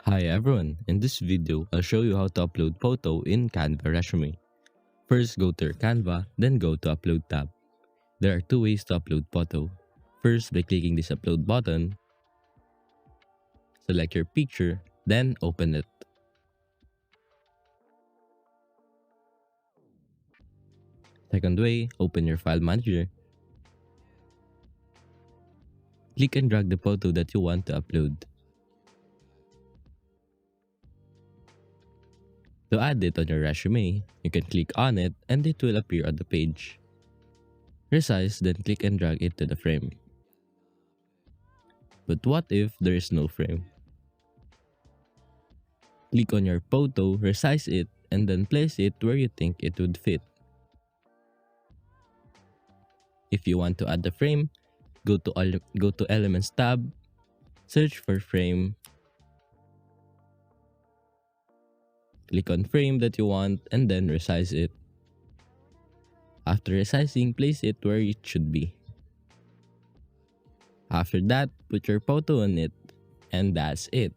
Hi everyone, in this video, I'll show you how to upload photo in Canva resume. First, go to your Canva, then go to Upload tab. There are two ways to upload photo. First, by clicking this upload button, select your picture, then open it. Second way, open your file manager. Click and drag the photo that you want to upload. To add it on your resume, you can click on it and it will appear on the page. Resize, then click and drag it to the frame. But what if there is no frame? Click on your photo, resize it, and then place it where you think it would fit. If you want to add the frame, go to Elements tab, search for frame, click on frame that you want, and then resize it. After resizing, place it where it should be. After that, put your photo on it, and that's it.